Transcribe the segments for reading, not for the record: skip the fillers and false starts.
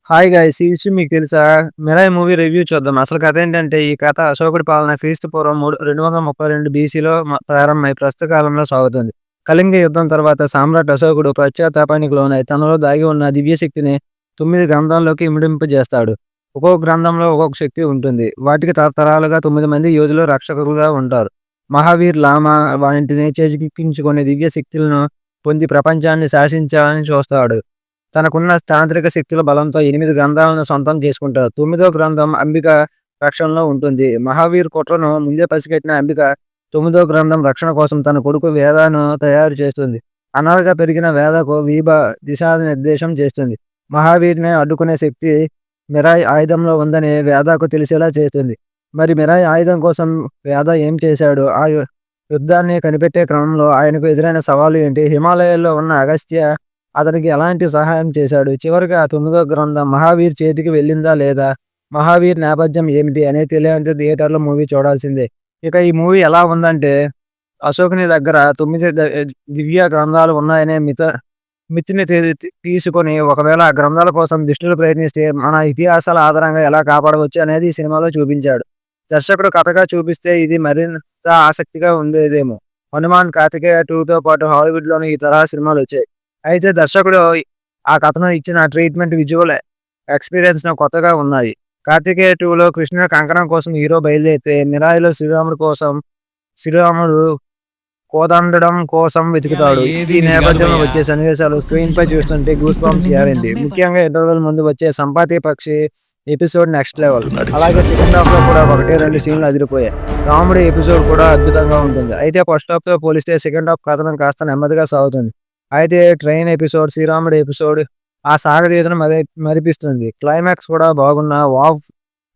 Hi guys! ఈ విషయం మీకు తెలుసా? 'మిరాయ్' మూవీ రివ్యూ చూద్దాం. అసలు కథ ఏంటంటే, ఈ కథ అశోకుడి పాలన క్రీస్తు పూర్వం 232 బీసీలో ప్రారంభమై ప్రస్తుత కాలంలో సాగుతుంది. కళింగ యుద్ధం తర్వాత సామ్రాట్ అశోకుడు పశ్చాత్తాపానికి లోనై తనలో దాగి ఉన్న దివ్యశక్తిని 9 గ్రంథాల్లోకి ఇమిడింపజేస్తాడు. ఒక్కొక్క గ్రంథంలో ఒక్కొక్క శక్తి ఉంటుంది. వాటికి తరతరాలుగా 9 మంది యోధులు రక్షకులుగా ఉంటారు. మహావీర్, లామా వాటిని చేజిక్కించుకుని దివ్య శక్తులను పొంది ప్రపంచాన్ని శాసించాలని చూస్తాడు. తనకున్న తాంత్రిక శక్తుల బలంతో 8 గ్రంథాలను సొంతం చేసుకుంటాడు. 9వ గ్రంథం అంబిక రక్షణలో ఉంటుంది. మహావీర్ కుట్రను ముందే పసిగట్టిన అంబిక 9వ గ్రంథం రక్షణ కోసం తన కొడుకు వేదను తయారు చేస్తుంది. అనాథగా పెరిగిన వేదకు వీబ దిశానిర్దేశం చేస్తుంది. మహావీర్‌ని అడ్డుకునే శక్తి మిరాయ్ ఆయుధంలో ఉందని వేదకు తెలిసేలా చేస్తుంది. మరి మిరాయ్ ఆయుధం కోసం వేద ఏం చేశాడు? యుద్ధాన్ని కనిపెట్టే క్రమంలో ఆయనకు ఎదురైన సవాలు ఏంటి? హిమాలయాల్లో ఉన్న అగస్త్య అతనికి ఎలాంటి సహాయం చేశాడు? చివరగా ఆ 9వ గ్రంథం మహావీర్ చేతికి వెళ్ళిందా లేదా? మహావీర్ నేపథ్యం ఏమిటి అనేది తెలియాలంటే థియేటర్‌లో మూవీ చూడాల్సిందే. ఇక ఈ మూవీ ఎలా ఉందంటే, అశోకుని దగ్గర 9 దివ్య గ్రంథాలు ఉన్నాయనే మిత్‌ని తీసుకొని ఒకవేళ ఆ గ్రంథాల కోసం దుష్టులు ప్రయత్నిస్తే మన ఇతిహాసాల ఆధారంగా ఎలా కాపాడవచ్చు అనేది ఈ సినిమాలో చూపించాడు. దర్శకుడు కథగా చూపిస్తే ఇది మరింత ఆసక్తిగా ఉండేదేమో. 'హనుమాన్', 'కార్తికేయ 2'తో పాటు హాలీవుడ్‌లోనూ ఈ తరహా సినిమాలొచ్చాయి. అయితే దర్శకుడు ఆ కథను ఇచ్చిన ట్రీట్‌మెంట్, విజువల్ ఎక్స్‌పీరియన్స్‌ను కొత్తగా ఉన్నాయి. 'కార్తికేయ 2'లో కృష్ణుడి కంకణం కోసం హీరో బయలుదేరితే, 'మిరాయ్'లో శ్రీరాముడు కోదండడం కోసం వెతుకుతాడు. ఈ నేపథ్యంలో వచ్చే సన్నివేశాలు స్క్రీన్‌పై చూస్తుంటే గూస్ బంప్స్ గ్యారంటీ. ముఖ్యంగా ఇంటర్వెల్ ముందు వచ్చే 'సంపాతి పక్షి' ఎపిసోడ్ నెక్స్ట్ లెవెల్. అలాగే సెకండ్ హాఫ్‌లో కూడా 1, 2 సీన్‌లు అదిరిపోయాయి. రాముడి ఎపిసోడ్ కూడా అద్భుతంగా ఉంటుంది. అయితే ఫస్ట్ హాఫ్‌తో పోలిస్తే సెకండ్ హాఫ్ కథనం కాస్త నెమ్మదిగా సాగుతుంది. అయితే ట్రైన్ ఎపిసోడ్, శ్రీరాముడి ఎపిసోడ్ ఆ సాగతీతను మరిపిస్తుంది. క్లైమాక్స్ కూడా బాగున్నా వావ్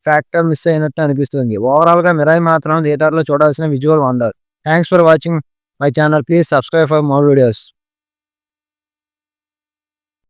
ఫ్యాక్టర్ మిస్ అయినట్టు అనిపిస్తుంది. ఓవరాల్‌గా 'మిరాయ్' మాత్రం థియేటర్‌లో చూడాల్సిన visual wonder. Thanks for watching my channel. Please subscribe for more videos.